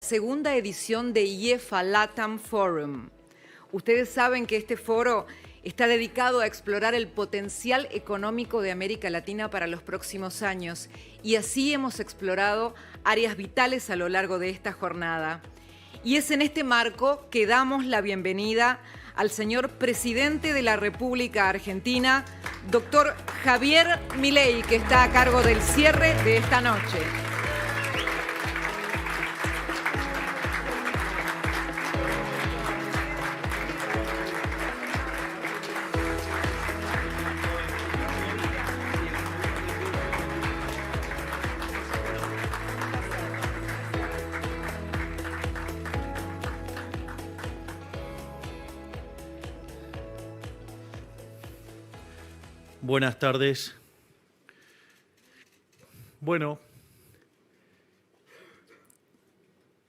segunda edición de IEFA LATAM Forum. Ustedes saben que este foro está dedicado a explorar el potencial económico de América Latina para los próximos años, y así hemos explorado áreas vitales a lo largo de esta jornada. Y es en este marco que damos la bienvenida al señor presidente de la República Argentina, doctor Javier Milei, que está a cargo del cierre de esta noche. Buenas tardes. Bueno,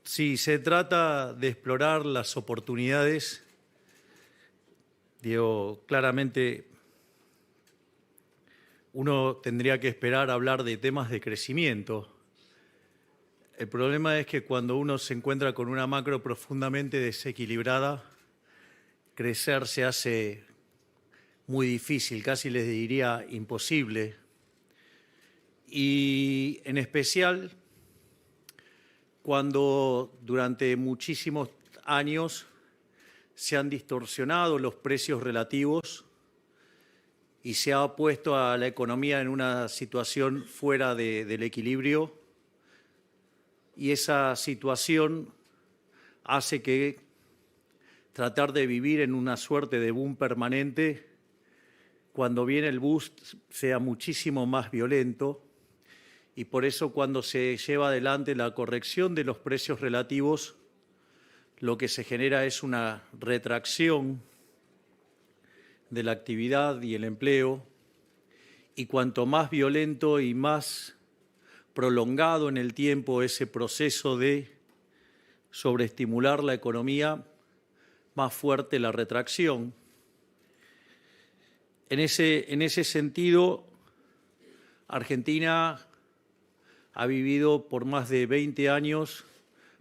si se trata de explorar las oportunidades, claramente uno tendría que esperar a hablar de temas de crecimiento. El problema es que cuando uno se encuentra con una macro profundamente desequilibrada, crecer se hace muy difícil, casi les diría imposible. Y en especial cuando durante muchísimos años se han distorsionado los precios relativos y se ha puesto a la economía en una situación fuera del equilibrio, y esa situación hace que tratar de vivir en una suerte de boom permanente, cuando viene el boost, sea muchísimo más violento, y por eso cuando se lleva adelante la corrección de los precios relativos, lo que se genera es una retracción de la actividad y el empleo, y cuanto más violento y más prolongado en el tiempo ese proceso de sobreestimular la economía, más fuerte la retracción. En ese sentido, Argentina ha vivido por más de 20 años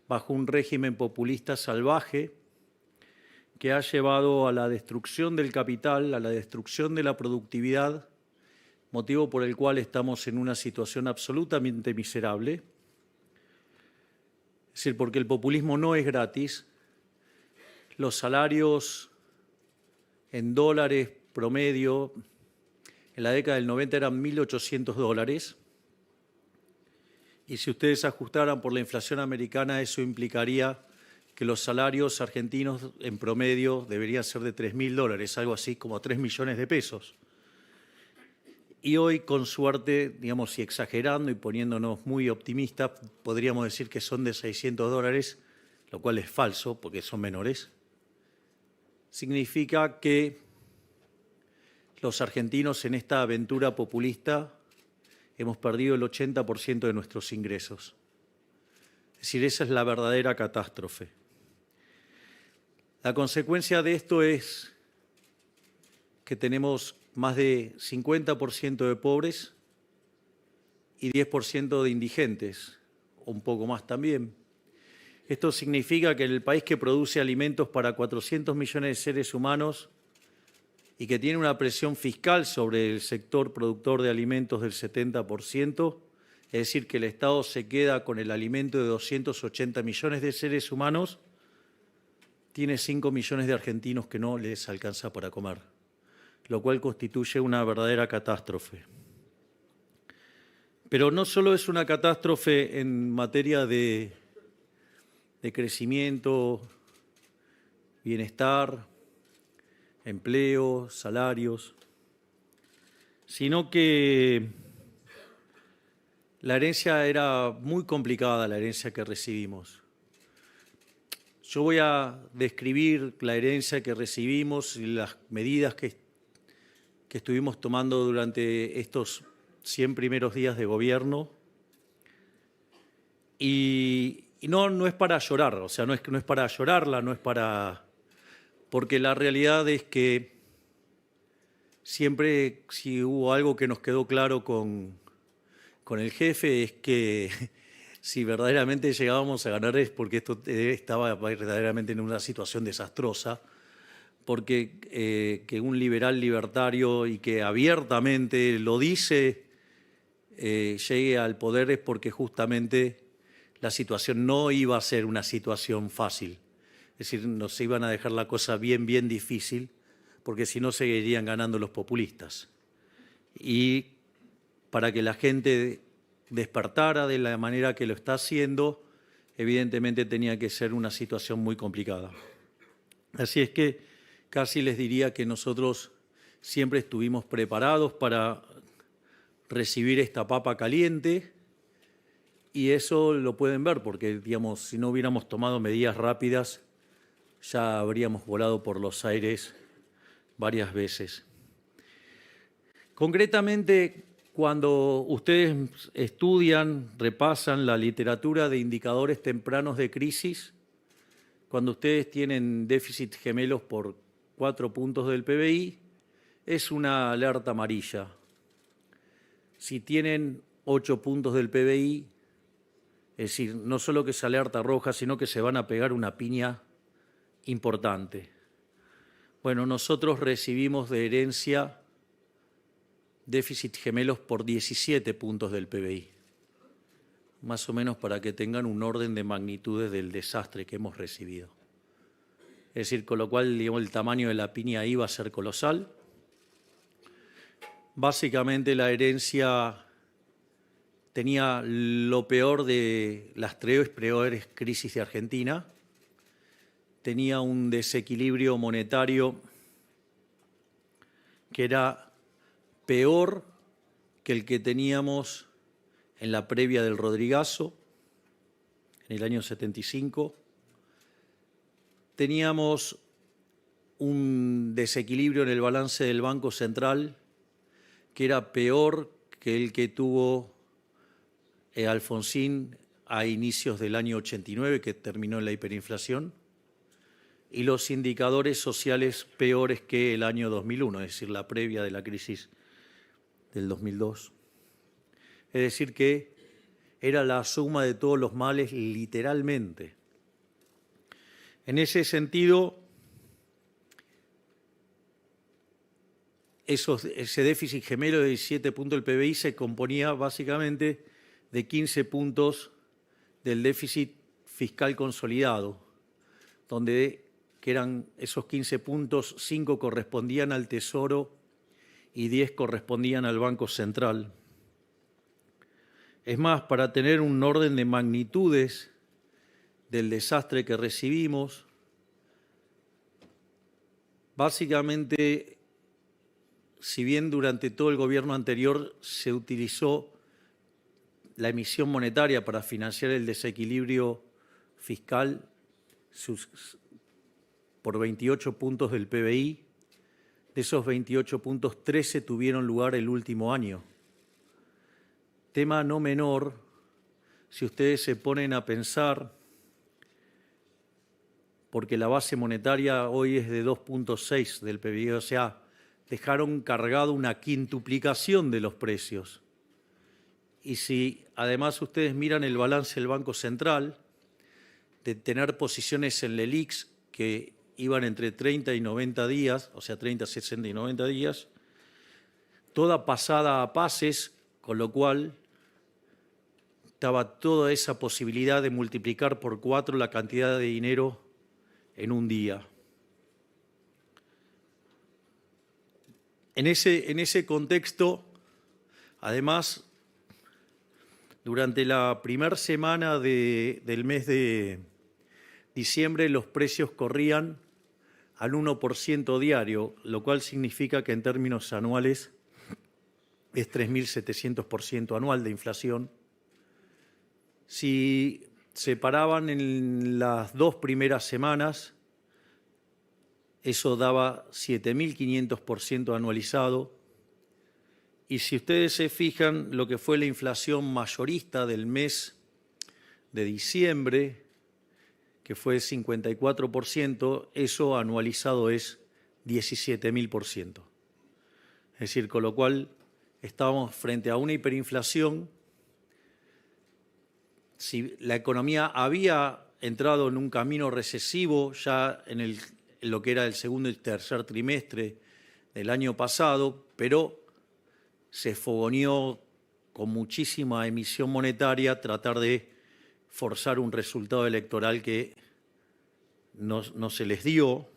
bajo un régimen populista salvaje que ha llevado a la destrucción del capital, a la destrucción de la productividad, motivo por el cual estamos en una situación absolutamente miserable. Es decir, porque el populismo no es gratis. Los salarios en dólares promedio en la década del 90 eran $1.800, y si ustedes ajustaran por la inflación americana, eso implicaría que los salarios argentinos en promedio deberían ser de $3.000, algo así como 3 millones de pesos. Y hoy, con suerte, digamos, si exagerando y poniéndonos muy optimistas, podríamos decir que son de $600, lo cual es falso porque son menores. Significa que los argentinos en esta aventura populista hemos perdido el 80% de nuestros ingresos. Es decir, esa es la verdadera catástrofe. La consecuencia de esto es que tenemos más de 50% de pobres y 10% de indigentes, o un poco más también. Esto significa que en el país que produce alimentos para 400 millones de seres humanos y que tiene una presión fiscal sobre el sector productor de alimentos del 70%, es decir, que el Estado se queda con el alimento de 280 millones de seres humanos, tiene 5 millones de argentinos que no les alcanza para comer, lo cual constituye una verdadera catástrofe. Pero no solo es una catástrofe en materia de crecimiento, bienestar, empleo, salarios, sino que la herencia era muy complicada, la herencia que recibimos. Yo voy a describir la herencia que recibimos y las medidas que estuvimos tomando durante estos 100 primeros días de gobierno. Y no es para llorar, o sea, no es para llorarla, no es para... Porque la realidad es que siempre, si hubo algo que nos quedó claro con el jefe, es que si verdaderamente llegábamos a ganar es porque esto estaba verdaderamente en una situación desastrosa, porque que un liberal libertario y que abiertamente lo dice llegue al poder es porque justamente la situación no iba a ser una situación fácil. Es decir, nos iban a dejar la cosa bien difícil, porque si no seguirían ganando los populistas. Y para que la gente despertara de la manera que lo está haciendo, evidentemente tenía que ser una situación muy complicada. Así es que casi les diría que nosotros siempre estuvimos preparados para recibir esta papa caliente, y eso lo pueden ver porque, digamos, si no hubiéramos tomado medidas rápidas, ya habríamos volado por los aires varias veces. Concretamente, cuando ustedes estudian, repasan la literatura de indicadores tempranos de crisis, cuando ustedes tienen déficit gemelos por 4 puntos del PBI, es una alerta amarilla. Si tienen 8 puntos del PBI, es decir, no solo que es alerta roja, sino que se van a pegar una piña importante. Bueno, nosotros recibimos de herencia déficit gemelos por 17 puntos del PBI, más o menos para que tengan un orden de magnitudes del desastre que hemos recibido. Es decir, con lo cual, digamos, el tamaño de la piña ahí va a ser colosal. Básicamente la herencia tenía lo peor de las 3 peores crisis de Argentina, tenía un desequilibrio monetario que era peor que el que teníamos en la previa del Rodrigazo, en el año 75. Teníamos un desequilibrio en el balance del Banco Central que era peor que el que tuvo Alfonsín a inicios del año 89, que terminó en la hiperinflación, y los indicadores sociales peores que el año 2001, es decir, la previa de la crisis del 2002. Es decir, que era la suma de todos los males literalmente. En ese sentido, ese déficit gemelo de 17 puntos del PBI se componía básicamente de 15 puntos del déficit fiscal consolidado, donde que eran esos 15 puntos, 5 correspondían al Tesoro y 10 correspondían al Banco Central. Es más, para tener un orden de magnitudes del desastre que recibimos, básicamente, si bien durante todo el gobierno anterior se utilizó la emisión monetaria para financiar el desequilibrio fiscal por 28 puntos del PBI, de esos 28 puntos, 13 tuvieron lugar el último año. Tema no menor, si ustedes se ponen a pensar, porque la base monetaria hoy es de 2.6 del PBI, o sea, dejaron cargado una quintuplicación de los precios. Y si además ustedes miran el balance del Banco Central, de tener posiciones en LELIQs que iban entre 30 y 90 días, o sea, 30, 60 y 90 días, toda pasada a pases, con lo cual estaba toda esa posibilidad de multiplicar por 4 la cantidad de dinero en un día. En ese contexto, además, durante la primera semana del mes de diciembre, los precios corrían al 1% diario, lo cual significa que en términos anuales es 3.700% anual de inflación. Si se paraban en las 2 primeras semanas, eso daba 7.500% anualizado. Y si ustedes se fijan lo que fue la inflación mayorista del mes de diciembre, que fue 54%, eso anualizado es 17.000%. Es decir, con lo cual estábamos frente a una hiperinflación si la economía había entrado en un camino recesivo ya en lo que era el segundo y tercer trimestre del año pasado, pero se fogoneó con muchísima emisión monetaria tratar de forzar un resultado electoral que no se les dio.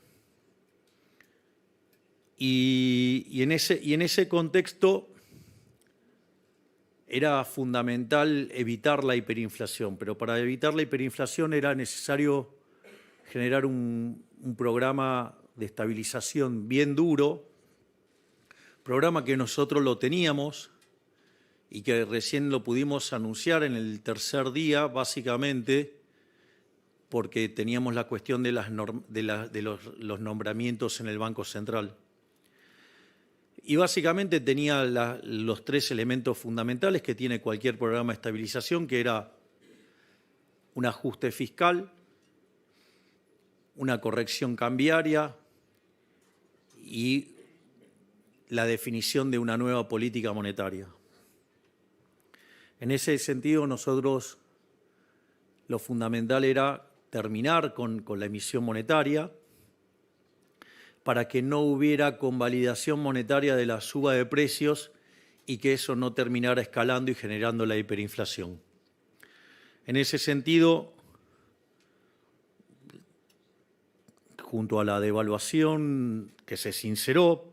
Y en ese contexto era fundamental evitar la hiperinflación, pero para evitar la hiperinflación era necesario generar un programa de estabilización bien duro, programa que nosotros lo teníamos y que recién lo pudimos anunciar en el tercer día, básicamente porque teníamos la cuestión de los nombramientos en el Banco Central. Y básicamente tenía los tres elementos fundamentales que tiene cualquier programa de estabilización, que era un ajuste fiscal, una corrección cambiaria y la definición de una nueva política monetaria. En ese sentido, nosotros lo fundamental era terminar con la emisión monetaria para que no hubiera convalidación monetaria de la suba de precios y que eso no terminara escalando y generando la hiperinflación. En ese sentido, junto a la devaluación que se sinceró,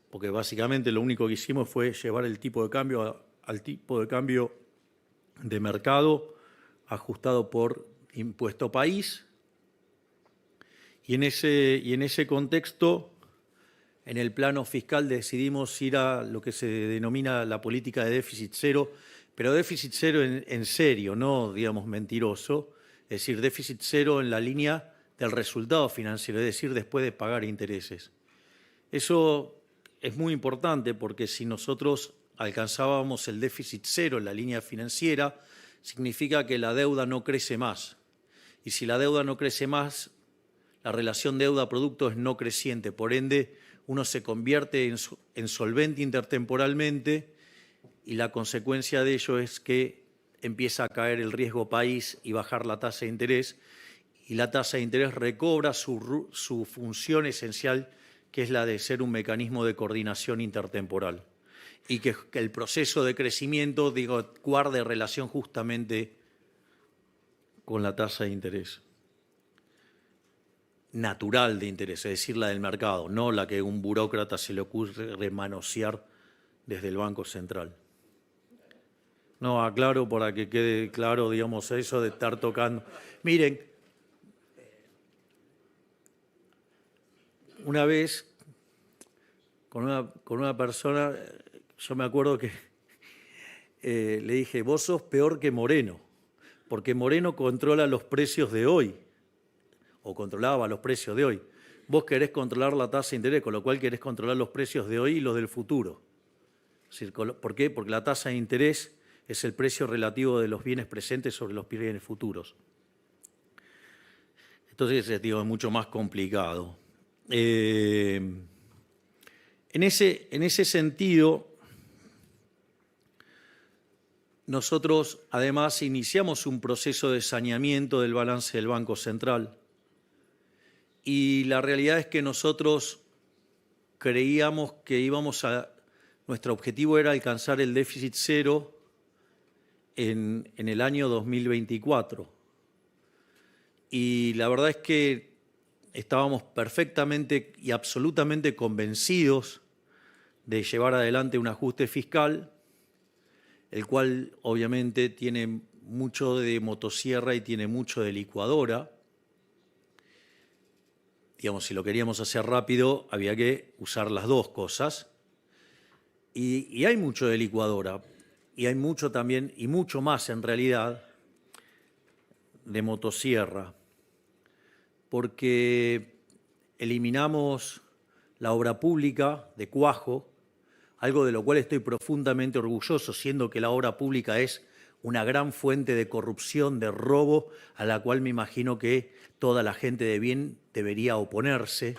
porque básicamente lo único que hicimos fue llevar el tipo de cambio al tipo de cambio de mercado ajustado por impuesto país, y en ese contexto, en el plano fiscal decidimos ir a lo que se denomina la política de déficit cero, pero déficit cero en serio, no, digamos, mentiroso, es decir, déficit cero en la línea del resultado financiero, es decir, después de pagar intereses. Eso es muy importante porque si nosotros alcanzábamos el déficit cero en la línea financiera, significa que la deuda no crece más. Y si la deuda no crece más, la relación deuda-producto es no creciente. Por ende, uno se convierte en solvente intertemporalmente y la consecuencia de ello es que empieza a caer el riesgo país y bajar la tasa de interés. Y la tasa de interés recobra su función esencial, que es la de ser un mecanismo de coordinación intertemporal. Y que el proceso de crecimiento, guarde relación justamente con la tasa de interés natural de interés, es decir, la del mercado, no la que a un burócrata se le ocurre manosear desde el Banco Central. No, aclaro para que quede claro, digamos, eso de estar tocando. Miren, una vez con una persona, yo me acuerdo que le dije, vos sos peor que Moreno, porque Moreno controla los precios de hoy, o controlaba los precios de hoy. Vos querés controlar la tasa de interés, con lo cual querés controlar los precios de hoy y los del futuro. Es decir, ¿por qué? Porque la tasa de interés es el precio relativo de los bienes presentes sobre los bienes futuros. Entonces, es mucho más complicado. En ese sentido, nosotros además iniciamos un proceso de saneamiento del balance del Banco Central. Y la realidad es que nosotros creíamos que nuestro objetivo era alcanzar el déficit cero en el año 2024. Y la verdad es que estábamos perfectamente y absolutamente convencidos de llevar adelante un ajuste fiscal, el cual obviamente tiene mucho de motosierra y tiene mucho de licuadora. Digamos, si lo queríamos hacer rápido, había que usar las dos cosas. Y hay mucho de licuadora, y hay mucho también, y mucho más en realidad, de motosierra, porque eliminamos la obra pública de cuajo, algo de lo cual estoy profundamente orgulloso, siendo que la obra pública es una gran fuente de corrupción, de robo, a la cual me imagino que toda la gente de bien debería oponerse.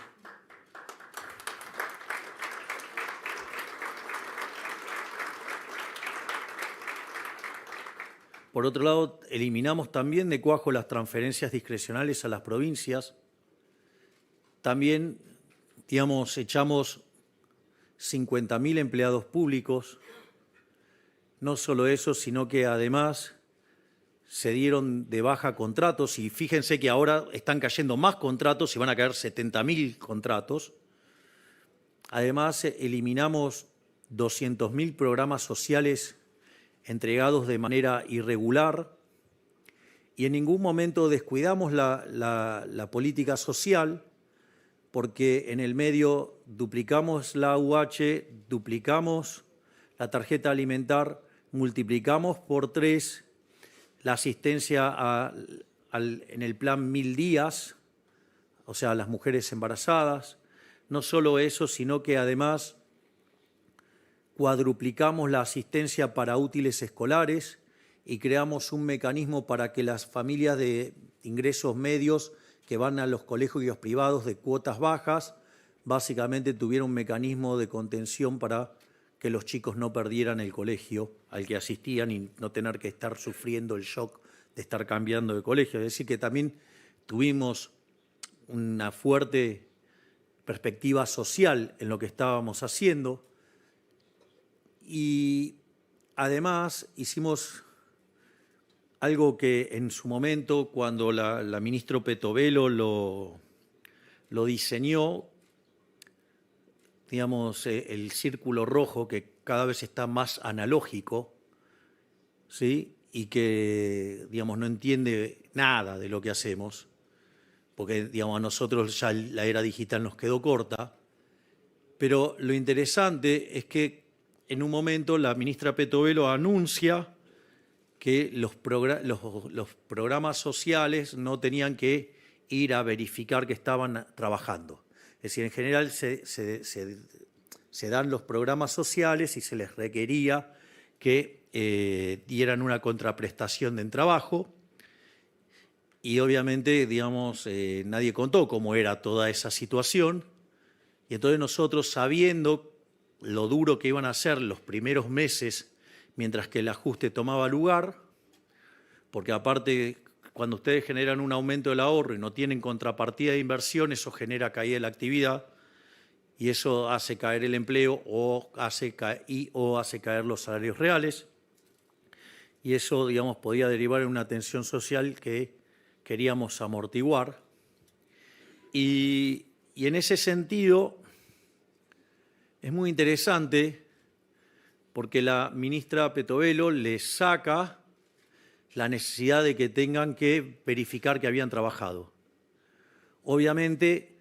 Por otro lado, eliminamos también de cuajo las transferencias discrecionales a las provincias. También, digamos, echamos 50.000 empleados públicos. No solo eso, sino que además se dieron de baja contratos y fíjense que ahora están cayendo más contratos y van a caer 70.000 contratos. Además, eliminamos 200.000 programas sociales entregados de manera irregular y en ningún momento descuidamos la política social porque en el medio duplicamos la AUH, duplicamos la tarjeta alimentar, multiplicamos por 3 la asistencia en el plan 1000 días, o sea, a las mujeres embarazadas. No solo eso, sino que además cuadruplicamos la asistencia para útiles escolares y creamos un mecanismo para que las familias de ingresos medios que van a los colegios privados de cuotas bajas, básicamente tuvieron un mecanismo de contención para que los chicos no perdieran el colegio al que asistían y no tener que estar sufriendo el shock de estar cambiando de colegio. Es decir, que también tuvimos una fuerte perspectiva social en lo que estábamos haciendo y además hicimos algo que en su momento, cuando la ministra Petovelo lo diseñó, digamos, el círculo rojo, que cada vez está más analógico, ¿sí? Y que, digamos, no entiende nada de lo que hacemos, porque, digamos, a nosotros ya la era digital nos quedó corta, pero lo interesante es que en un momento la ministra Petovelo anuncia que los programas sociales no tenían que ir a verificar que estaban trabajando. Es decir, en general se dan los programas sociales y se les requería que dieran una contraprestación de trabajo y obviamente, digamos, nadie contó cómo era toda esa situación y entonces nosotros, sabiendo lo duro que iban a ser los primeros meses mientras que el ajuste tomaba lugar, porque aparte cuando ustedes generan un aumento del ahorro y no tienen contrapartida de inversión, eso genera caída de la actividad y eso hace caer el empleo o hace caer los salarios reales y eso, digamos, podía derivar en una tensión social que queríamos amortiguar. Y en ese sentido es muy interesante porque la ministra Petovelo les saca la necesidad de que tengan que verificar que habían trabajado. Obviamente,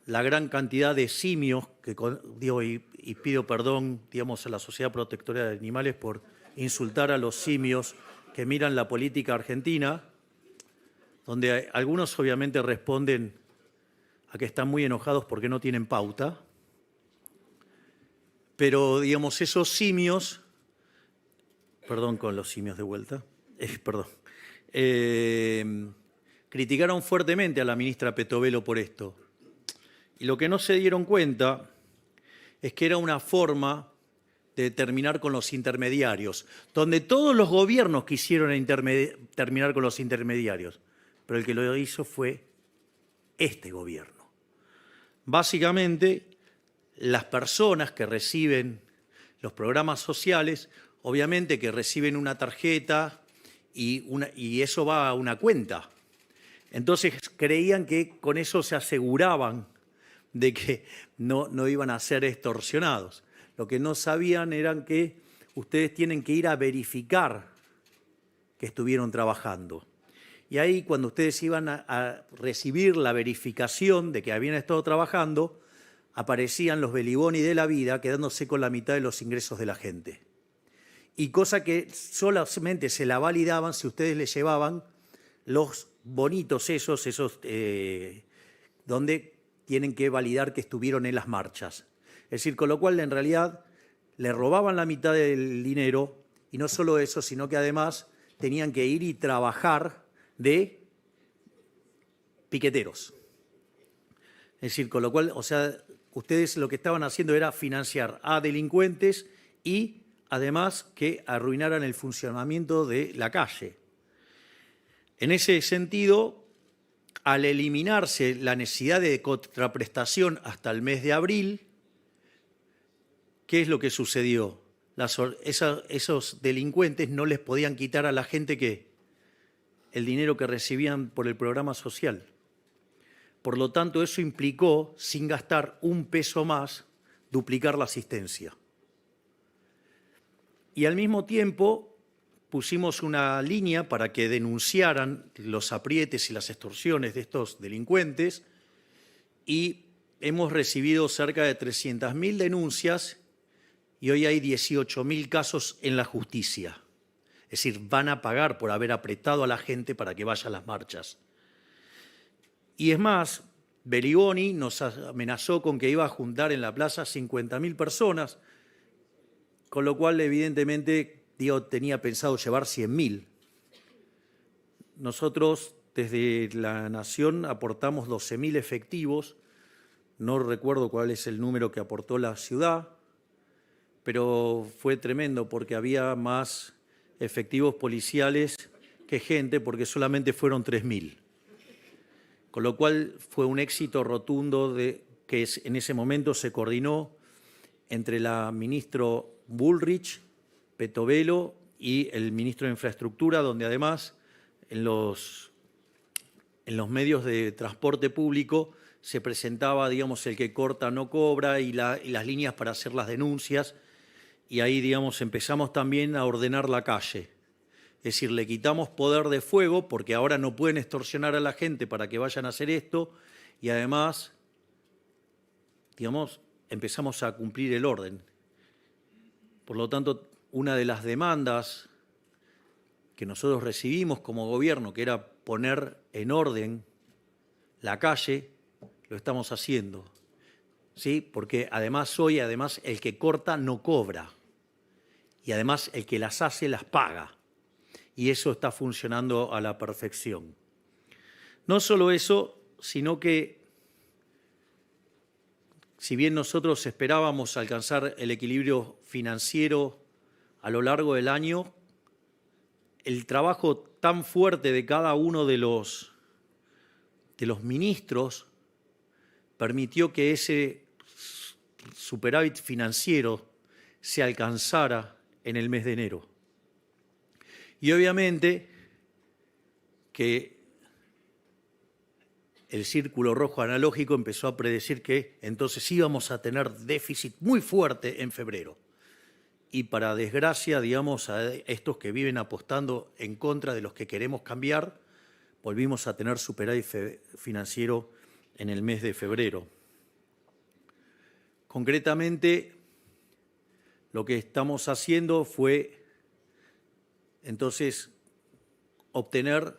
la gran cantidad de simios, y pido perdón, digamos, a la Sociedad Protectora de Animales por insultar a los simios que miran la política argentina, donde algunos obviamente responden a que están muy enojados porque no tienen pauta, pero, digamos, esos simios, perdón con los simios de vuelta, criticaron fuertemente a la ministra Petovelo por esto. Y lo que no se dieron cuenta es que era una forma de terminar con los intermediarios, donde todos los gobiernos quisieron terminar con los intermediarios, pero el que lo hizo fue este gobierno. Básicamente, las personas que reciben los programas sociales, obviamente que reciben una tarjeta y eso va a una cuenta. Entonces creían que con eso se aseguraban de que no iban a ser extorsionados. Lo que no sabían eran que ustedes tienen que ir a verificar que estuvieron trabajando. Y ahí, cuando ustedes iban a recibir la verificación de que habían estado trabajando, aparecían los Beliboni de la vida quedándose con la mitad de los ingresos de la gente. Y cosa que solamente se la validaban si ustedes les llevaban los bonitos esos donde tienen que validar que estuvieron en las marchas. Es decir, con lo cual en realidad le robaban la mitad del dinero y no solo eso, sino que además tenían que ir y trabajar de piqueteros. Es decir, con lo cual, o sea, ustedes lo que estaban haciendo era financiar a delincuentes y además que arruinaran el funcionamiento de la calle. En ese sentido, al eliminarse la necesidad de contraprestación hasta el mes de abril, ¿qué es lo que sucedió? Esos delincuentes no les podían quitar a la gente el dinero que recibían por el programa social. Por lo tanto, eso implicó, sin gastar un peso más, duplicar la asistencia. Y al mismo tiempo pusimos una línea para que denunciaran los aprietes y las extorsiones de estos delincuentes y hemos recibido cerca de 300.000 denuncias y hoy hay 18.000 casos en la justicia. Es decir, van a pagar por haber apretado a la gente para que vaya a las marchas. Y es más, Berigoni nos amenazó con que iba a juntar en la plaza 50.000 personas, con lo cual, evidentemente, tenía pensado llevar 100.000. Nosotros, desde la Nación, aportamos 12.000 efectivos. No recuerdo cuál es el número que aportó la ciudad, pero fue tremendo porque había más efectivos policiales que gente, porque solamente fueron 3.000. Con lo cual fue un éxito rotundo que en ese momento se coordinó entre la ministra Bullrich, Petovelo y el ministro de Infraestructura, donde además en los medios de transporte público se presentaba, digamos, el que corta no cobra y las líneas para hacer las denuncias. Y ahí, digamos, empezamos también a ordenar la calle. Es decir, le quitamos poder de fuego porque ahora no pueden extorsionar a la gente para que vayan a hacer esto y además, digamos, empezamos a cumplir el orden. Por lo tanto, una de las demandas que nosotros recibimos como gobierno, que era poner en orden la calle, lo estamos haciendo, ¿sí? Porque además hoy, el que corta no cobra y además el que las hace las paga. Y eso está funcionando a la perfección. No solo eso, sino que si bien nosotros esperábamos alcanzar el equilibrio financiero a lo largo del año, el trabajo tan fuerte de cada uno de los ministros permitió que ese superávit financiero se alcanzara en el mes de enero. Y obviamente que el círculo rojo analógico empezó a predecir que entonces íbamos a tener déficit muy fuerte en febrero. Y para desgracia, digamos, a estos que viven apostando en contra de los que queremos cambiar, volvimos a tener superávit financiero en el mes de febrero. Concretamente, lo que estamos haciendo fue entonces obtener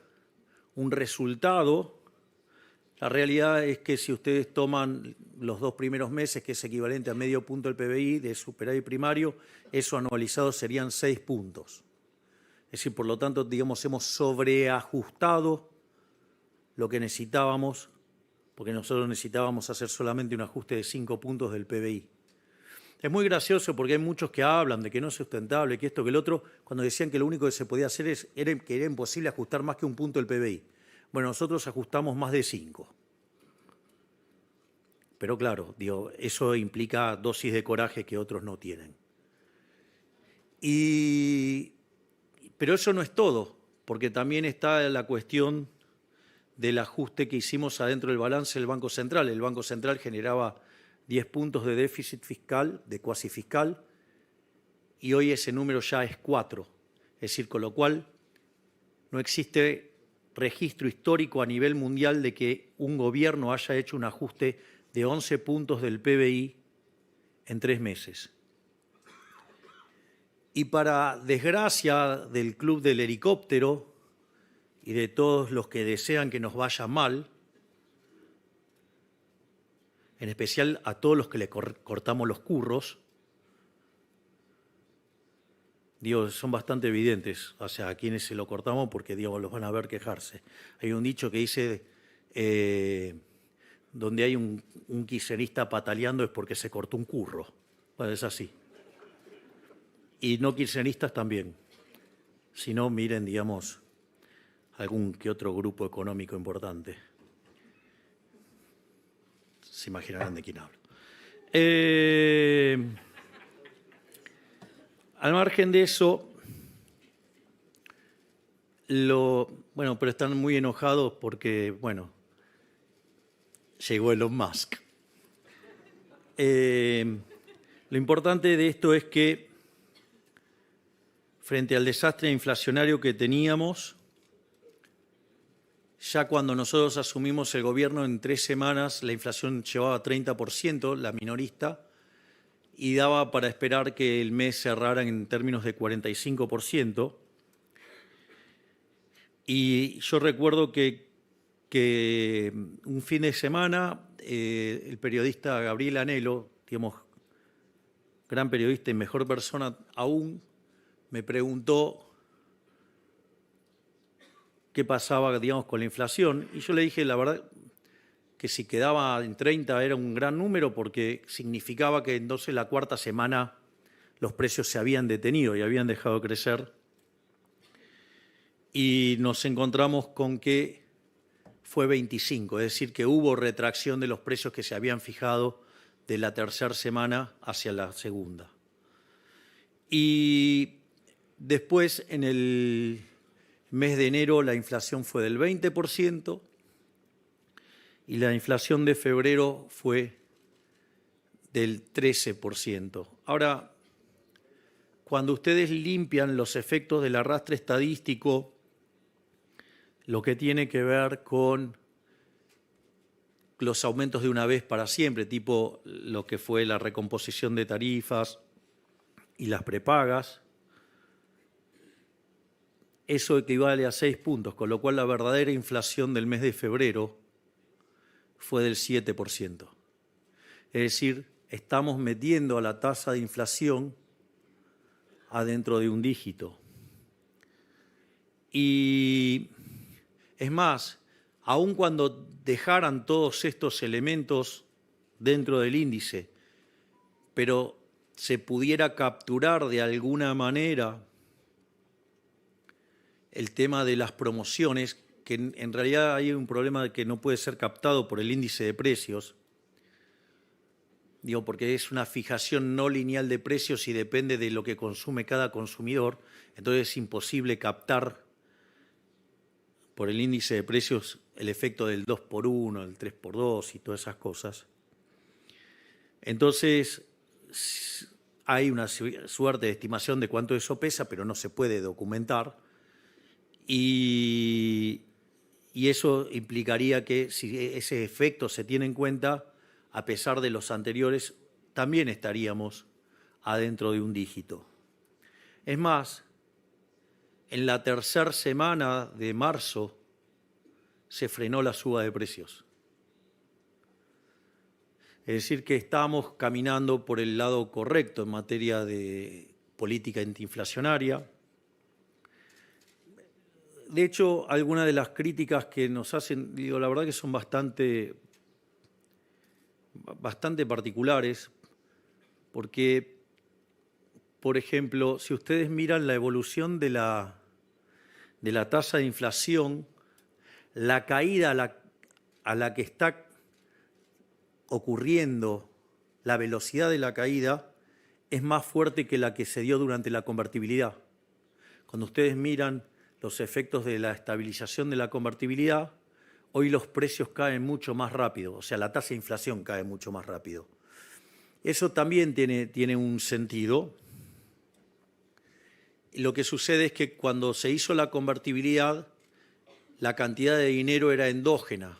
un resultado. La realidad es que si ustedes toman los 2 primeros meses, que es equivalente a medio punto del PBI de superávit primario, eso anualizado serían 6 puntos. Es decir, por lo tanto, digamos, hemos sobreajustado lo que necesitábamos, porque nosotros necesitábamos hacer solamente un ajuste de 5 puntos del PBI. Es muy gracioso porque hay muchos que hablan de que no es sustentable, que esto, que el otro, cuando decían que lo único que se podía hacer que era imposible ajustar más que un punto del PBI. Bueno, nosotros ajustamos más de 5. Pero claro, digo, eso implica dosis de coraje que otros no tienen. Pero eso no es todo, porque también está la cuestión del ajuste que hicimos adentro del balance del Banco Central. El Banco Central generaba 10 puntos de déficit fiscal, de cuasi fiscal, y hoy ese número ya es 4. Es decir, con lo cual no existe registro histórico a nivel mundial de que un gobierno haya hecho un ajuste de 11 puntos del PBI en 3 meses. Y para desgracia del Club del Helicóptero y de todos los que desean que nos vaya mal, en especial a todos los que le cortamos los curros, digo, son bastante evidentes, o sea, a quienes se lo cortamos porque, digo, los van a ver quejarse. Hay un dicho que dice, donde hay un kirchnerista pataleando es porque se cortó un curro. Bueno, es así. y no kirchneristas también. Si no, miren, digamos, algún que otro grupo económico importante. Se imaginarán de quién hablo. Al margen de eso, bueno, pero están muy enojados porque, bueno, llegó Elon Musk. Lo importante de esto es que, frente al desastre inflacionario que teníamos, ya cuando nosotros asumimos el gobierno, en 3 semanas la inflación llevaba 30%, la minorista, y daba para esperar que el mes cerrara en términos de 45%. Y yo recuerdo que un fin de semana el periodista Gabriel Anelo, digamos, gran periodista y mejor persona aún, me preguntó qué pasaba, digamos, con la inflación. Y yo le dije, la verdad, que si quedaba en 30 era un gran número porque significaba que entonces la 4ª semana los precios se habían detenido y habían dejado de crecer. Y nos encontramos con que fue 25, es decir, que hubo retracción de los precios que se habían fijado de la 3ª semana hacia la 2ª. Y después, en el mes de enero, la inflación fue del 20% y la inflación de febrero fue del 13%. Ahora, cuando ustedes limpian los efectos del arrastre estadístico, lo que tiene que ver con los aumentos de una vez para siempre, tipo lo que fue la recomposición de tarifas y las prepagas, eso equivale a 6 puntos, con lo cual la verdadera inflación del mes de febrero fue del 7%. Es decir, estamos metiendo a la tasa de inflación adentro de un dígito. Y es más, aun cuando dejaran todos estos elementos dentro del índice, pero se pudiera capturar de alguna manera el tema de las promociones, que en realidad hay un problema de que no puede ser captado por el índice de precios, digo, porque es una fijación no lineal de precios y depende de lo que consume cada consumidor, entonces es imposible captar por el índice de precios el efecto del 2x1, el 3x2 y todas esas cosas. Entonces, hay una suerte de estimación de cuánto eso pesa, pero no se puede documentar. Y eso implicaría que si ese efecto se tiene en cuenta, a pesar de los anteriores, también estaríamos adentro de un dígito. Es más, en la 3ª semana de marzo se frenó la suba de precios. Es decir, que estamos caminando por el lado correcto en materia de política antiinflacionaria. De hecho, algunas de las críticas que nos hacen, digo, la verdad que son bastante particulares, porque, por ejemplo, si ustedes miran la evolución de la tasa de inflación, la caída a la que está ocurriendo, la velocidad de la caída, es más fuerte que la que se dio durante la convertibilidad. Cuando ustedes miran los efectos de la estabilización de la convertibilidad, hoy los precios caen mucho más rápido, o sea, la tasa de inflación cae mucho más rápido. Eso también tiene un sentido. Lo que sucede es que cuando se hizo la convertibilidad, la cantidad de dinero era endógena.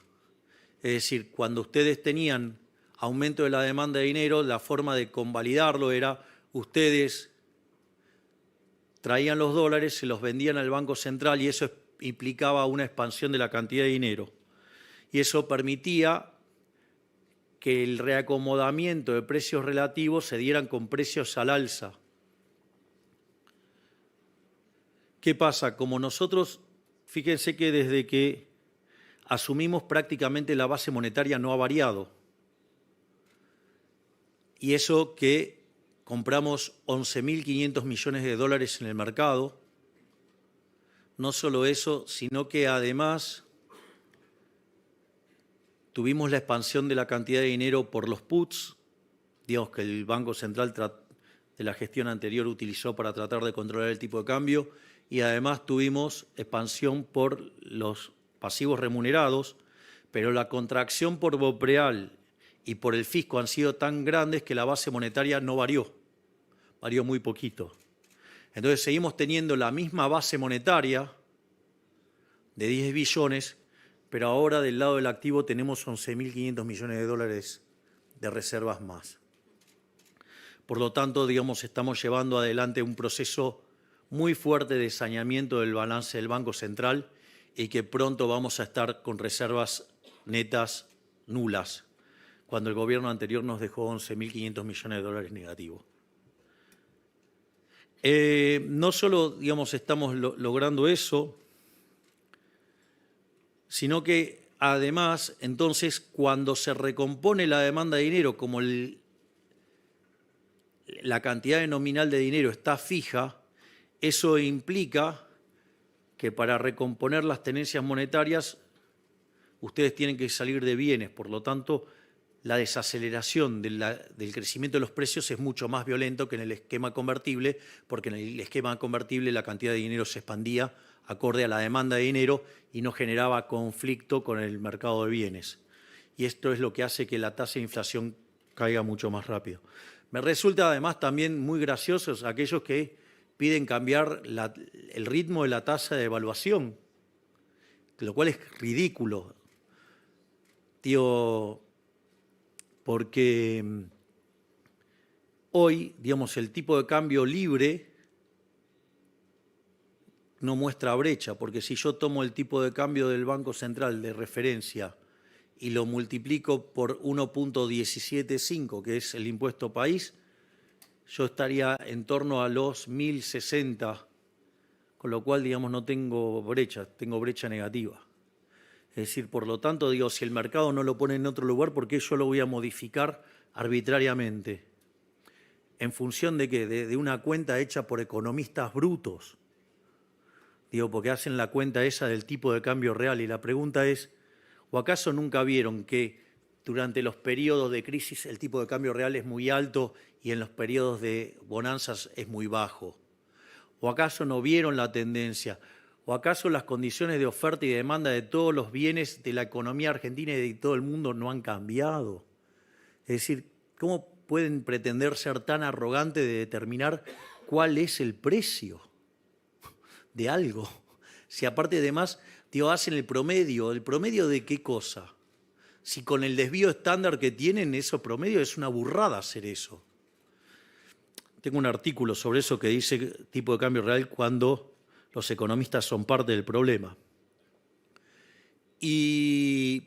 Es decir, cuando ustedes tenían aumento de la demanda de dinero, la forma de convalidarlo era ustedes traían los dólares, se los vendían al Banco Central y eso implicaba una expansión de la cantidad de dinero. Y eso permitía que el reacomodamiento de precios relativos se dieran con precios al alza. ¿Qué pasa? Como nosotros, fíjense que desde que asumimos prácticamente la base monetaria no ha variado. Y eso que compramos 11.500 millones de dólares en el mercado. No solo eso, sino que además tuvimos la expansión de la cantidad de dinero por los puts, digamos que el Banco Central de la gestión anterior utilizó para tratar de controlar el tipo de cambio, y además tuvimos expansión por los pasivos remunerados, pero la contracción por BOPREAL y por el fisco han sido tan grandes que la base monetaria no varió muy poquito. Entonces seguimos teniendo la misma base monetaria de 10 billones, pero ahora del lado del activo tenemos 11.500 millones de dólares de reservas más. Por lo tanto, digamos, estamos llevando adelante un proceso muy fuerte de saneamiento del balance del Banco Central y que pronto vamos a estar con reservas netas nulas, cuando el gobierno anterior nos dejó 11.500 millones de dólares negativos. No solo, digamos, estamos logrando eso, sino que además, entonces, cuando se recompone la demanda de dinero, como la cantidad de nominal de dinero está fija, eso implica que para recomponer las tenencias monetarias ustedes tienen que salir de bienes. Por lo tanto, la desaceleración del crecimiento de los precios es mucho más violento que en el esquema convertible, porque en el esquema convertible la cantidad de dinero se expandía acorde a la demanda de dinero y no generaba conflicto con el mercado de bienes. Y esto es lo que hace que la tasa de inflación caiga mucho más rápido. Me resulta además también muy graciosos aquellos que piden cambiar el ritmo de la tasa de evaluación, lo cual es ridículo, porque hoy, digamos, el tipo de cambio libre no muestra brecha, porque si yo tomo el tipo de cambio del Banco Central de referencia y lo multiplico por 1.175, que es el impuesto país, yo estaría en torno a los 1.060, con lo cual, digamos, no tengo brecha, tengo brecha negativa. Es decir, por lo tanto, digo, si el mercado no lo pone en otro lugar, ¿por qué yo lo voy a modificar arbitrariamente? ¿En función de qué? De una cuenta hecha por economistas brutos. Digo, porque hacen la cuenta esa del tipo de cambio real. Y la pregunta es, ¿o acaso nunca vieron que durante los periodos de crisis el tipo de cambio real es muy alto y en los periodos de bonanzas es muy bajo? ¿O acaso no vieron la tendencia? ¿O acaso las condiciones de oferta y demanda de todos los bienes de la economía argentina y de todo el mundo no han cambiado? Es decir, ¿cómo pueden pretender ser tan arrogantes de determinar cuál es el precio de algo? Si aparte además, hacen el promedio de qué cosa. Si con el desvío estándar que tienen, eso promedio es una burrada hacer eso. Tengo un artículo sobre eso que dice tipo de cambio real cuando los economistas son parte del problema. Y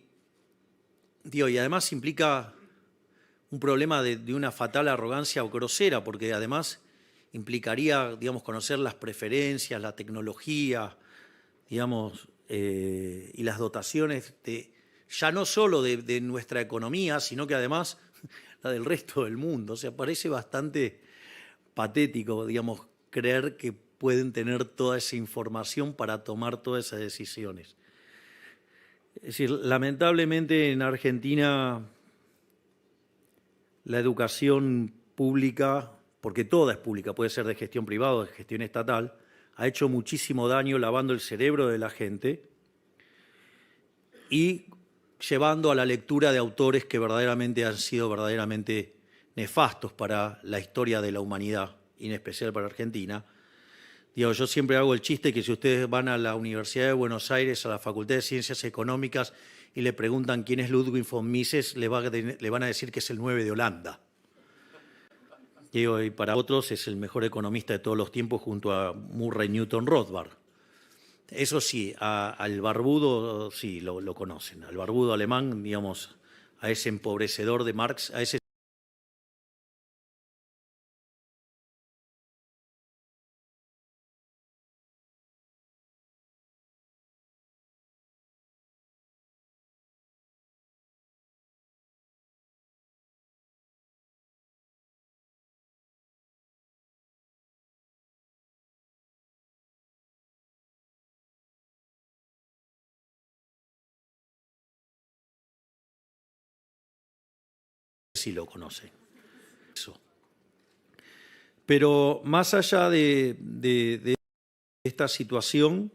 además implica un problema de una fatal arrogancia o grosera, porque además implicaría, digamos, conocer las preferencias, la tecnología, digamos, y las dotaciones ya no solo de nuestra economía, sino que además la del resto del mundo. O sea, parece bastante patético, digamos, creer que pueden tener toda esa información para tomar todas esas decisiones. Es decir, lamentablemente en Argentina la educación pública, porque toda es pública, puede ser de gestión privada o de gestión estatal, ha hecho muchísimo daño lavando el cerebro de la gente y llevando a la lectura de autores que verdaderamente han sido verdaderamente nefastos para la historia de la humanidad, y en especial para Argentina. Yo siempre hago el chiste que si ustedes van a la Universidad de Buenos Aires, a la Facultad de Ciencias Económicas, y le preguntan quién es Ludwig von Mises, le van a decir que es el 9 de Holanda. Y para otros es el mejor economista de todos los tiempos junto a Murray Newton Rothbard. Eso sí, al barbudo sí lo conocen, al barbudo alemán, digamos, a ese empobrecedor de Marx, a ese si lo conocen. Eso. Pero más allá de esta situación,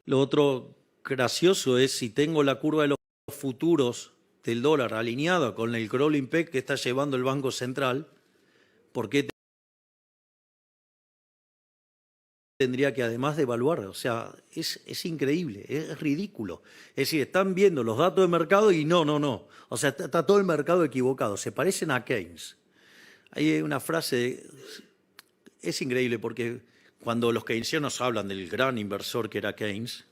lo otro gracioso es si tengo la curva de los futuros del dólar alineada con el crawling peg que está llevando el Banco Central, ¿por qué tendría que además devaluar? O sea, es increíble, es ridículo. Es decir, están viendo los datos de mercado y no. O sea, está todo el mercado equivocado. Se parecen a Keynes. Hay una frase, es increíble porque cuando los keynesianos hablan del gran inversor que era Keynes,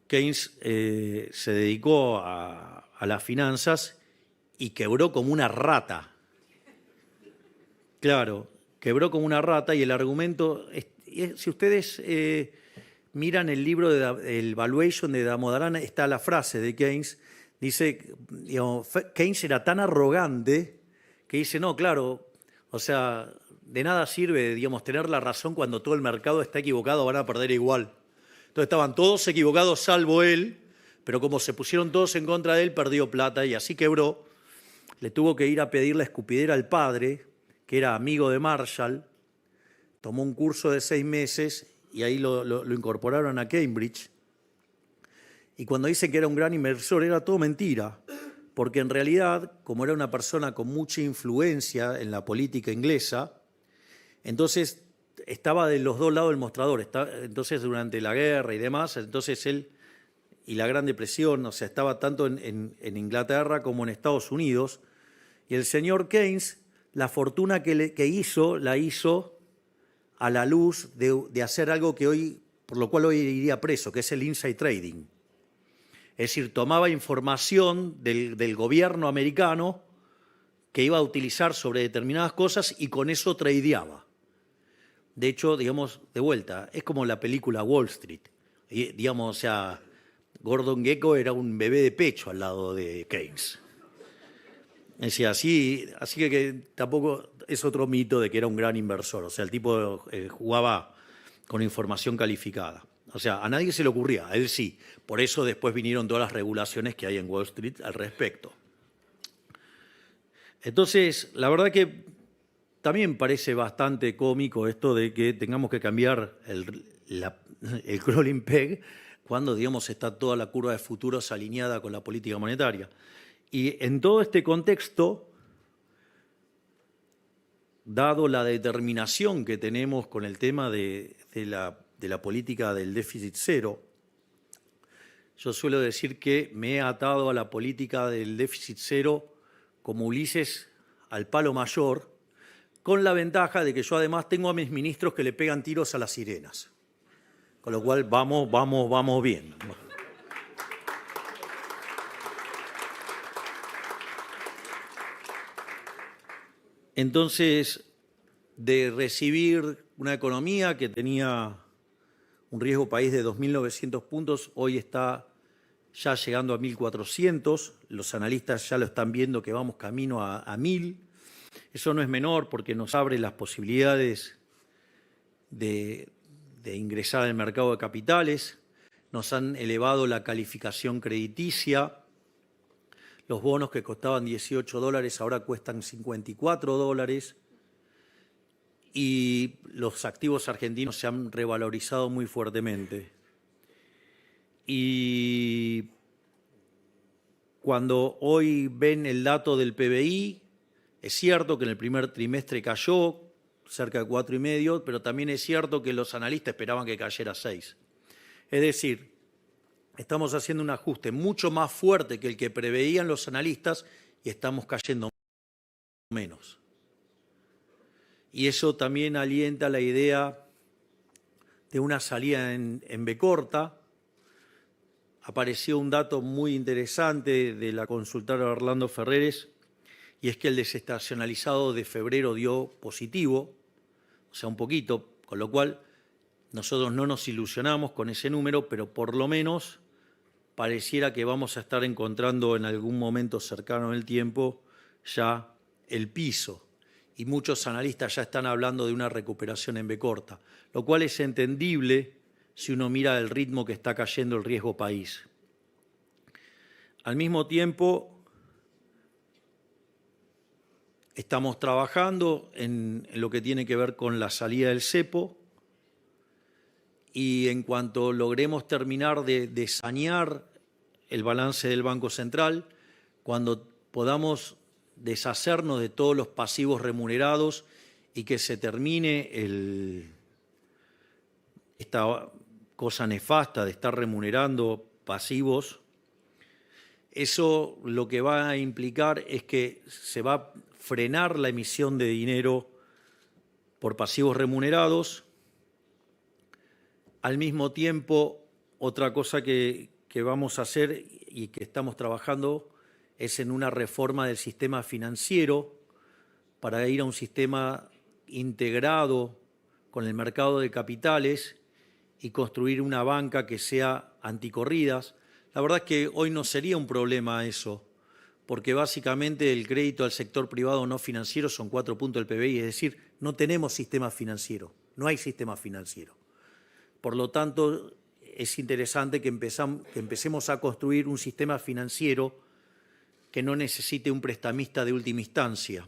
Keynes se dedicó a las finanzas y quebró como una rata. Claro, quebró como una rata y el argumento, si ustedes miran el libro el Valuation de Damodaran, está la frase de Keynes, dice, Keynes era tan arrogante que dice, no, claro, o sea, de nada sirve, tener la razón cuando todo el mercado está equivocado, van a perder igual. Entonces estaban todos equivocados salvo él, pero como se pusieron todos en contra de él, perdió plata y así quebró. Le tuvo que ir a pedir la escupidera al padre, que era amigo de Marshall, tomó un curso de 6 meses y ahí lo incorporaron a Cambridge. Y cuando dicen que era un gran inversor, era todo mentira, porque en realidad, como era una persona con mucha influencia en la política inglesa, entonces estaba de los dos lados del mostrador. Entonces, durante la guerra y demás, entonces él y la Gran Depresión, o sea, estaba tanto en Inglaterra como en Estados Unidos. Y el señor Keynes, la fortuna que hizo, la hizo a la luz de hacer algo que hoy, por lo cual hoy iría preso, que es el inside trading. Es decir, tomaba información del gobierno americano que iba a utilizar sobre determinadas cosas y con eso tradeaba. De hecho, digamos, de vuelta, es como la película Wall Street. Digamos, o sea, Gordon Gekko era un bebé de pecho al lado de Keynes. Es decir, así que tampoco es otro mito de que era un gran inversor. O sea, el tipo jugaba con información calificada. O sea, a nadie se le ocurría, a él sí. Por eso después vinieron todas las regulaciones que hay en Wall Street al respecto. Entonces, la verdad que también parece bastante cómico esto de que tengamos que cambiar el crawling peg cuando, digamos, está toda la curva de futuros alineada con la política monetaria. Y en todo este contexto, dado la determinación que tenemos con el tema de la política del déficit cero, yo suelo decir que me he atado a la política del déficit cero como Ulises al palo mayor, con la ventaja de que yo además tengo a mis ministros que le pegan tiros a las sirenas. Con lo cual vamos bien. Entonces, de recibir una economía que tenía un riesgo país de 2.900 puntos, hoy está ya llegando a 1.400. Los analistas ya lo están viendo que vamos camino a 1.000. Eso no es menor porque nos abre las posibilidades de ingresar al mercado de capitales. Nos han elevado la calificación crediticia. Los bonos que costaban $18 ahora cuestan $54. Y los activos argentinos se han revalorizado muy fuertemente. Y cuando hoy ven el dato del PBI, es cierto que en el primer trimestre cayó cerca de 4,5, pero también es cierto que los analistas esperaban que cayera 6. Es decir, estamos haciendo un ajuste mucho más fuerte que el que preveían los analistas y estamos cayendo menos. Y eso también alienta la idea de una salida en B corta. Apareció un dato muy interesante de la consultora Orlando Ferreres, y es que el desestacionalizado de febrero dio positivo, o sea, un poquito, con lo cual nosotros no nos ilusionamos con ese número, pero por lo menos pareciera que vamos a estar encontrando en algún momento cercano en el tiempo ya el piso. Y muchos analistas ya están hablando de una recuperación en B corta, lo cual es entendible si uno mira el ritmo que está cayendo el riesgo país. Al mismo tiempo, Estamos trabajando en lo que tiene que ver con la salida del cepo y en cuanto logremos terminar de sanear el balance del Banco Central, cuando podamos deshacernos de todos los pasivos remunerados y que se termine esta cosa nefasta de estar remunerando pasivos, eso lo que va a implicar es que se va a frenar la emisión de dinero por pasivos remunerados. Al mismo tiempo, otra cosa que vamos a hacer y que estamos trabajando es en una reforma del sistema financiero para ir a un sistema integrado con el mercado de capitales y construir una banca que sea anticorridas. La verdad es que hoy no sería un problema eso, porque básicamente el crédito al sector privado no financiero son 4 puntos del PBI, es decir, no tenemos sistema financiero, no hay sistema financiero. Por lo tanto, es interesante que empecemos a construir un sistema financiero que no necesite un prestamista de última instancia.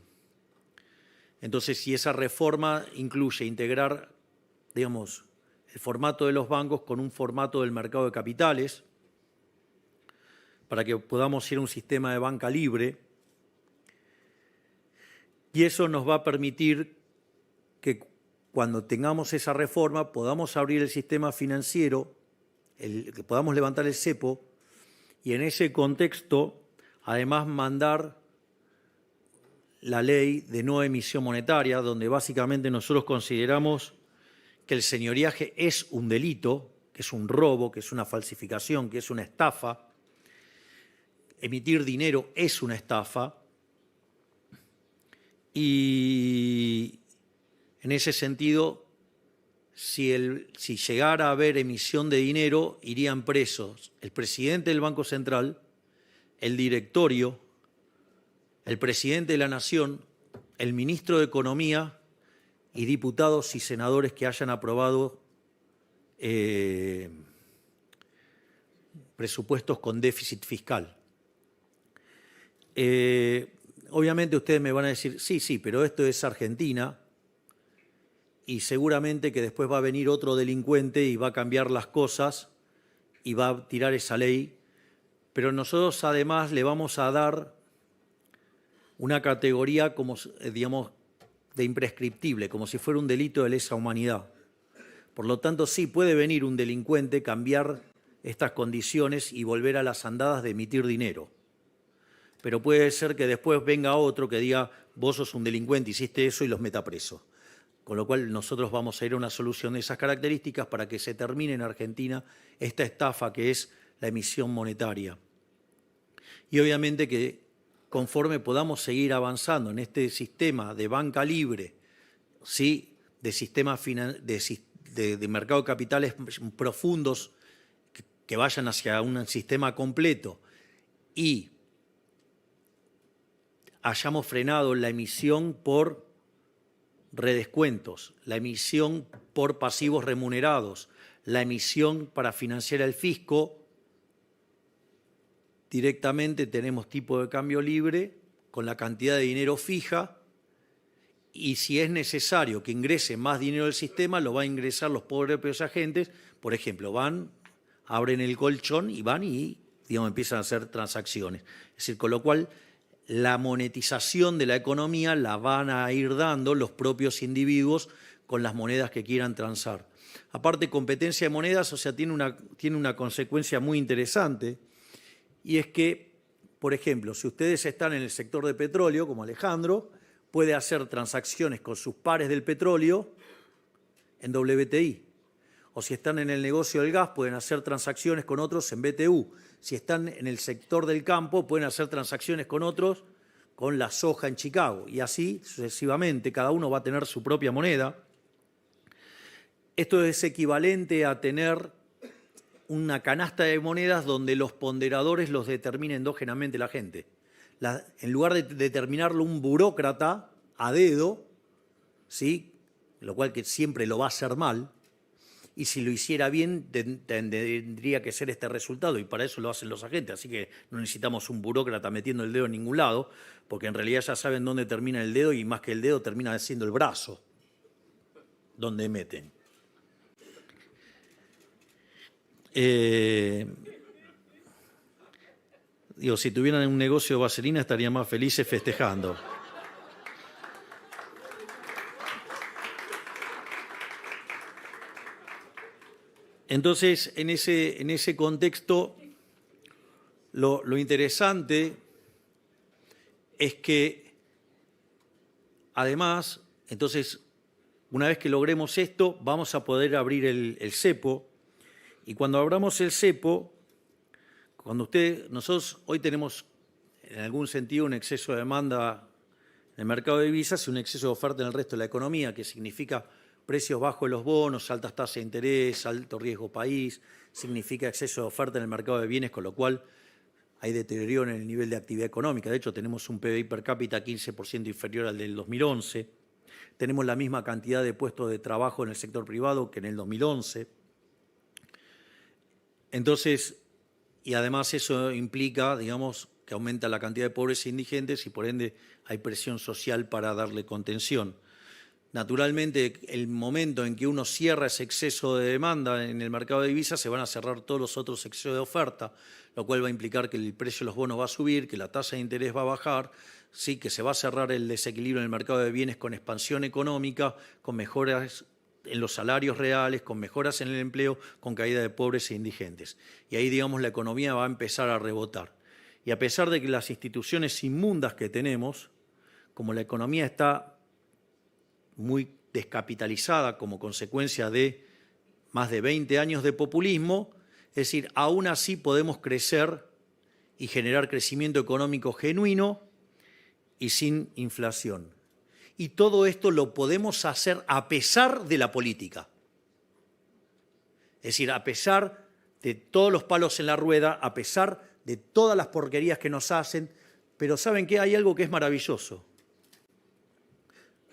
Entonces, si esa reforma incluye integrar, digamos, el formato de los bancos con un formato del mercado de capitales, para que podamos ir a un sistema de banca libre, y eso nos va a permitir que cuando tengamos esa reforma podamos abrir el sistema financiero, que podamos levantar el cepo, y en ese contexto, además, mandar la ley de no emisión monetaria, donde básicamente nosotros consideramos que el señoriaje es un delito, que es un robo, que es una falsificación, que es una estafa. Emitir dinero es una estafa. Y en ese sentido, si llegara a haber emisión de dinero, irían presos el presidente del Banco Central, el directorio, el presidente de la Nación, el ministro de Economía y diputados y senadores que hayan aprobado presupuestos con déficit fiscal. Obviamente ustedes me van a decir, sí, pero esto es Argentina y seguramente que después va a venir otro delincuente y va a cambiar las cosas y va a tirar esa ley, pero nosotros además le vamos a dar una categoría como, digamos, de imprescriptible, como si fuera un delito de lesa humanidad. Por lo tanto, sí puede venir un delincuente, cambiar estas condiciones y volver a las andadas de emitir dinero. Pero puede ser que después venga otro que diga, vos sos un delincuente, hiciste eso y los meta preso. Con lo cual nosotros vamos a ir a una solución de esas características para que se termine en Argentina esta estafa que es la emisión monetaria. Y obviamente que conforme podamos seguir avanzando en este sistema de banca libre, ¿sí?, de sistema de mercado de capitales profundos que vayan hacia un sistema completo y hayamos frenado la emisión por redescuentos, la emisión por pasivos remunerados, la emisión para financiar al fisco, directamente tenemos tipo de cambio libre con la cantidad de dinero fija y si es necesario que ingrese más dinero al sistema, lo va a ingresar los propios agentes. Por ejemplo, abren el colchón y van y, digamos, empiezan a hacer transacciones. Es decir, con lo cual la monetización de la economía la van a ir dando los propios individuos con las monedas que quieran transar. Aparte, competencia de monedas, o sea, tiene una consecuencia muy interesante, y es que, por ejemplo, si ustedes están en el sector de petróleo, como Alejandro, puede hacer transacciones con sus pares del petróleo en WTI. O si están en el negocio del gas, pueden hacer transacciones con otros en BTU. Si están en el sector del campo, pueden hacer transacciones con otros con la soja en Chicago. Y así sucesivamente, cada uno va a tener su propia moneda. Esto es equivalente a tener una canasta de monedas donde los ponderadores los determina endógenamente la gente. En lugar de determinarlo un burócrata a dedo, ¿sí?, lo cual que siempre lo va a hacer mal, y si lo hiciera bien tendría que ser este resultado, y para eso lo hacen los agentes, así que no necesitamos un burócrata metiendo el dedo en ningún lado, porque en realidad ya saben dónde termina el dedo y más que el dedo termina siendo el brazo donde meten. Digo, si tuvieran un negocio de vaselina estarían más felices festejando. Entonces, en ese contexto, lo interesante es que, además, entonces, una vez que logremos esto, vamos a poder abrir el cepo. Y cuando abramos el cepo, nosotros hoy tenemos, en algún sentido, un exceso de demanda en el mercado de divisas y un exceso de oferta en el resto de la economía, que significa precios bajos de los bonos, altas tasas de interés, alto riesgo país, significa exceso de oferta en el mercado de bienes, con lo cual hay deterioro en el nivel de actividad económica. De hecho, tenemos un PBI per cápita 15% inferior al del 2011. Tenemos la misma cantidad de puestos de trabajo en el sector privado que en el 2011. Entonces, y además eso implica, digamos, que aumenta la cantidad de pobres e indigentes y por ende hay presión social para darle contención. Naturalmente, el momento en que uno cierra ese exceso de demanda en el mercado de divisas, se van a cerrar todos los otros excesos de oferta, lo cual va a implicar que el precio de los bonos va a subir, que la tasa de interés va a bajar, sí, que se va a cerrar el desequilibrio en el mercado de bienes con expansión económica, con mejoras en los salarios reales, con mejoras en el empleo, con caída de pobres e indigentes. Y ahí, digamos, la economía va a empezar a rebotar. Y a pesar de que las instituciones inmundas que tenemos, como la economía está muy descapitalizada como consecuencia de más de 20 años de populismo, es decir, aún así podemos crecer y generar crecimiento económico genuino y sin inflación. Y todo esto lo podemos hacer a pesar de la política. Es decir, a pesar de todos los palos en la rueda, a pesar de todas las porquerías que nos hacen, pero ¿saben qué? Hay algo que es maravilloso.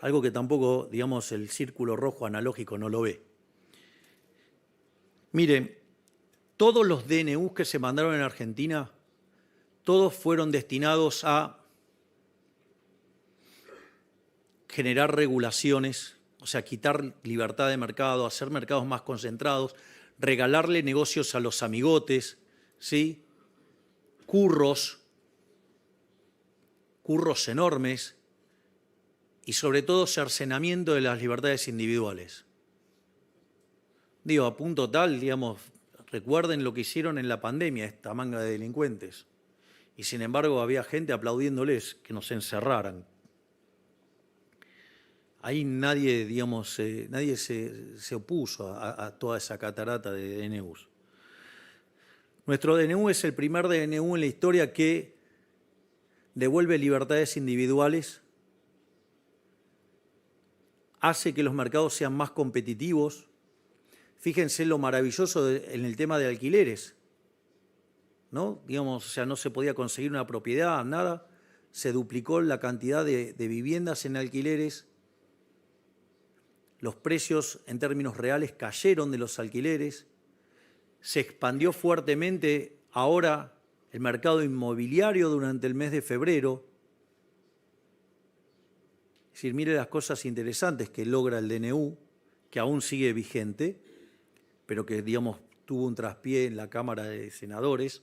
Algo que tampoco, digamos, el círculo rojo analógico no lo ve. Miren, todos los DNUs que se mandaron en Argentina, todos fueron destinados a generar regulaciones, o sea, quitar libertad de mercado, hacer mercados más concentrados, regalarle negocios a los amigotes, ¿sí? Curros enormes y sobre todo cercenamiento de las libertades individuales. Digo, a punto tal, digamos, recuerden lo que hicieron en la pandemia, esta manga de delincuentes. Y sin embargo había gente aplaudiéndoles que nos encerraran. Ahí nadie, digamos, nadie se opuso a toda esa catarata de DNUs. Nuestro DNU es el primer DNU en la historia que devuelve libertades individuales, hace que los mercados sean más competitivos. Fíjense lo maravilloso en el tema de alquileres, ¿no? Digamos, o sea, no se podía conseguir una propiedad, nada. Se duplicó la cantidad de viviendas en alquileres. Los precios en términos reales cayeron de los alquileres. Se expandió fuertemente ahora el mercado inmobiliario durante el mes de febrero. Es decir, mire las cosas interesantes que logra el DNU, que aún sigue vigente, pero que, digamos, tuvo un traspié en la Cámara de Senadores,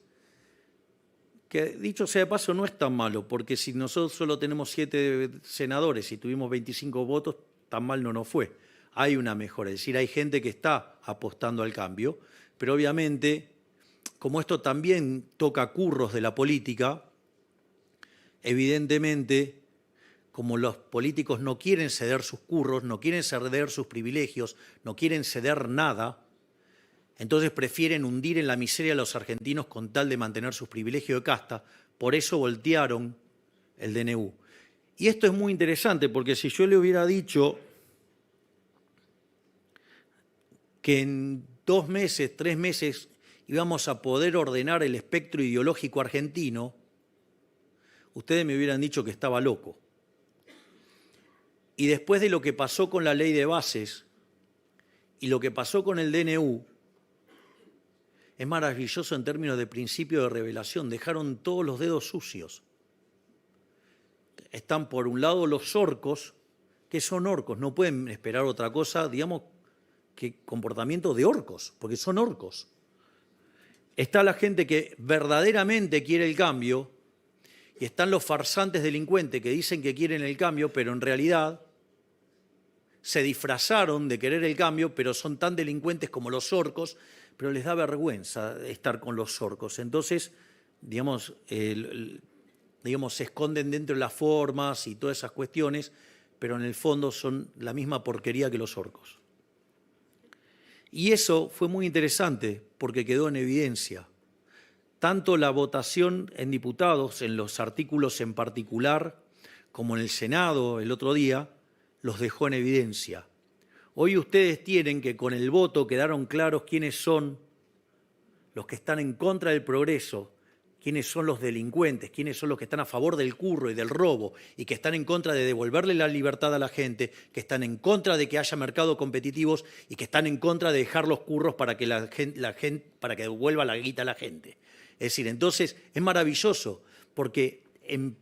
que, dicho sea de paso, no es tan malo, porque si nosotros solo tenemos 7 senadores y tuvimos 25 votos, tan mal no nos fue. Hay una mejora, es decir, hay gente que está apostando al cambio, pero obviamente, como esto también toca curros de la política, evidentemente, como los políticos no quieren ceder sus curros, no quieren ceder sus privilegios, no quieren ceder nada, entonces prefieren hundir en la miseria a los argentinos con tal de mantener sus privilegios de casta. Por eso voltearon el DNU. Y esto es muy interesante, porque si yo le hubiera dicho que en 2 meses, 3 meses íbamos a poder ordenar el espectro ideológico argentino, ustedes me hubieran dicho que estaba loco. Y después de lo que pasó con la ley de bases Y lo que pasó con el DNU es maravilloso en términos de principio de revelación. Dejaron todos los dedos sucios. Están por un lado los orcos, que son orcos, no pueden esperar otra cosa, digamos, que comportamiento de orcos, porque son orcos. Está la gente que verdaderamente quiere el cambio y están los farsantes delincuentes que dicen que quieren el cambio, pero en realidad se disfrazaron de querer el cambio, pero son tan delincuentes como los orcos, pero les da vergüenza estar con los orcos. Entonces, digamos, se esconden dentro de las formas y todas esas cuestiones, pero en el fondo son la misma porquería que los orcos. Y eso fue muy interesante porque quedó en evidencia. Tanto la votación en diputados, en los artículos en particular, como en el Senado el otro día, los dejó en evidencia. Hoy ustedes tienen que con el voto quedaron claros quiénes son los que están en contra del progreso, quiénes son los delincuentes, quiénes son los que están a favor del curro y del robo y que están en contra de devolverle la libertad a la gente, que están en contra de que haya mercados competitivos y que están en contra de dejar los curros para que para que devuelva la guita a la gente. Es decir, entonces es maravilloso porque en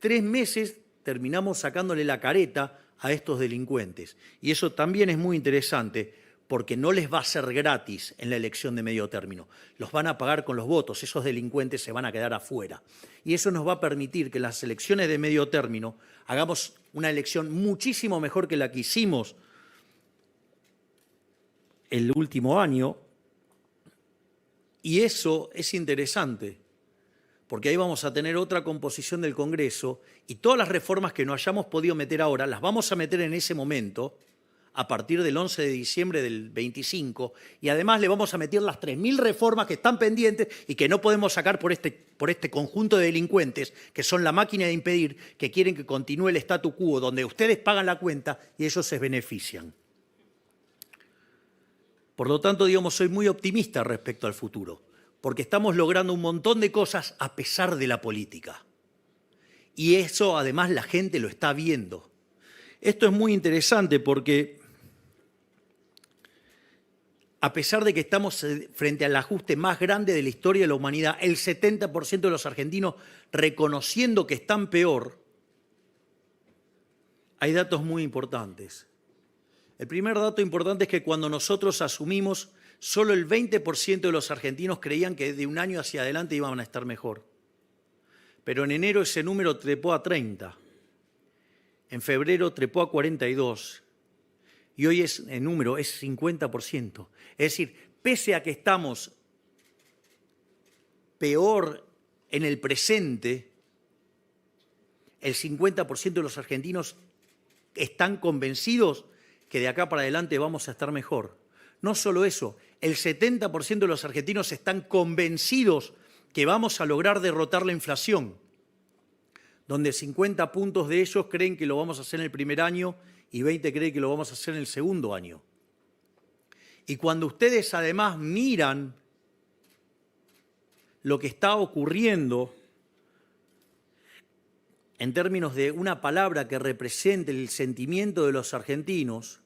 3 meses terminamos sacándole la careta a estos delincuentes. Y eso también es muy interesante porque no les va a ser gratis en la elección de medio término. Los van a pagar con los votos, esos delincuentes se van a quedar afuera. Y eso nos va a permitir que en las elecciones de medio término hagamos una elección muchísimo mejor que la que hicimos el último año. Y eso es interesante, porque ahí vamos a tener otra composición del Congreso y todas las reformas que no hayamos podido meter ahora las vamos a meter en ese momento, a partir del 11 de diciembre del 25, y además le vamos a meter las 3.000 reformas que están pendientes y que no podemos sacar por este conjunto de delincuentes que son la máquina de impedir, que quieren que continúe el statu quo, donde ustedes pagan la cuenta y ellos se benefician. Por lo tanto, digamos, soy muy optimista respecto al futuro, porque estamos logrando un montón de cosas a pesar de la política. Y eso, además, la gente lo está viendo. Esto es muy interesante porque, a pesar de que estamos frente al ajuste más grande de la historia de la humanidad, el 70% de los argentinos reconociendo que están peor, hay datos muy importantes. El primer dato importante es que cuando nosotros asumimos, solo el 20% de los argentinos creían que de un año hacia adelante iban a estar mejor. Pero en enero ese número trepó a 30, en febrero trepó a 42 y hoy el número es 50%. Es decir, pese a que estamos peor en el presente, el 50% de los argentinos están convencidos que de acá para adelante vamos a estar mejor. No solo eso, el 70% de los argentinos están convencidos que vamos a lograr derrotar la inflación, donde 50 puntos de ellos creen que lo vamos a hacer en el primer año y 20 creen que lo vamos a hacer en el segundo año. Y cuando ustedes además miran lo que está ocurriendo en términos de una palabra que represente el sentimiento de los argentinos,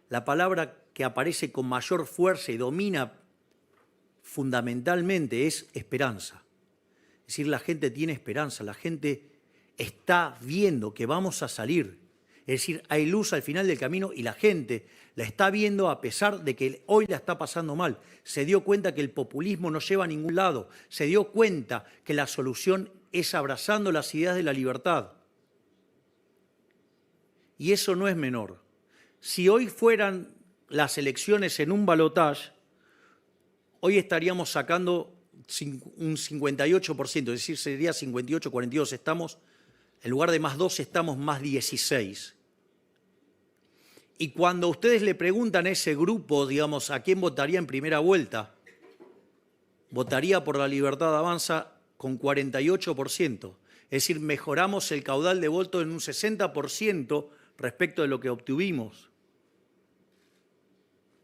la palabra que aparece con mayor fuerza y domina fundamentalmente es esperanza. Es decir, la gente tiene esperanza, la gente está viendo que vamos a salir. Es decir, hay luz al final del camino y la gente la está viendo a pesar de que hoy la está pasando mal. Se dio cuenta que el populismo no lleva a ningún lado. Se dio cuenta que la solución es abrazando las ideas de la libertad. Y eso no es menor. Si hoy fueran las elecciones en un balotaje, hoy estaríamos sacando un 58%, es decir, sería 58-42, estamos, en lugar de más 12, estamos más 16. Y cuando ustedes le preguntan a ese grupo, digamos, a quién votaría en primera vuelta, votaría por La Libertad Avanza con 48%. Es decir, mejoramos el caudal de votos en un 60% respecto de lo que obtuvimos.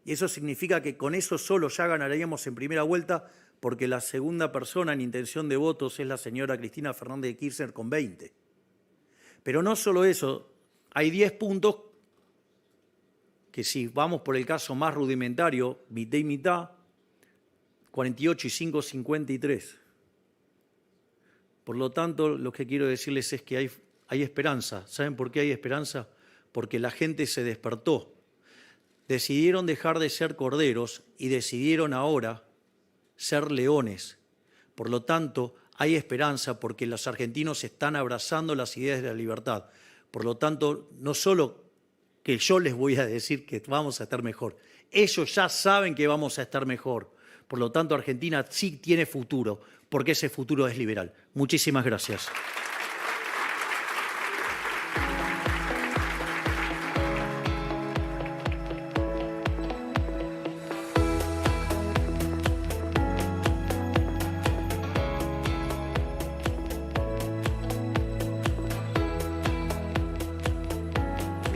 Y eso significa que con eso solo ya ganaríamos en primera vuelta, porque la segunda persona en intención de votos es la señora Cristina Fernández de Kirchner con 20. Pero no solo eso, hay 10 puntos que si vamos por el caso más rudimentario, mitad y mitad, 48 y 5, 53. Por lo tanto, lo que quiero decirles es que hay esperanza. ¿Saben por qué hay esperanza? Porque la gente se despertó. Decidieron dejar de ser corderos y decidieron ahora ser leones. Por lo tanto, hay esperanza porque los argentinos están abrazando las ideas de la libertad. Por lo tanto, no solo que yo les voy a decir que vamos a estar mejor, ellos ya saben que vamos a estar mejor. Por lo tanto, Argentina sí tiene futuro, porque ese futuro es liberal. Muchísimas gracias.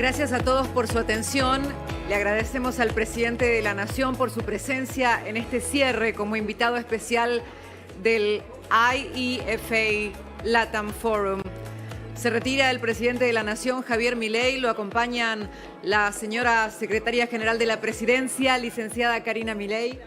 Gracias a todos por su atención. Le agradecemos al presidente de la Nación por su presencia en este cierre como invitado especial del IEFA LATAM Forum. Se retira el presidente de la Nación, Javier Milei. Lo acompañan la señora secretaria general de la Presidencia, licenciada Karina Milei.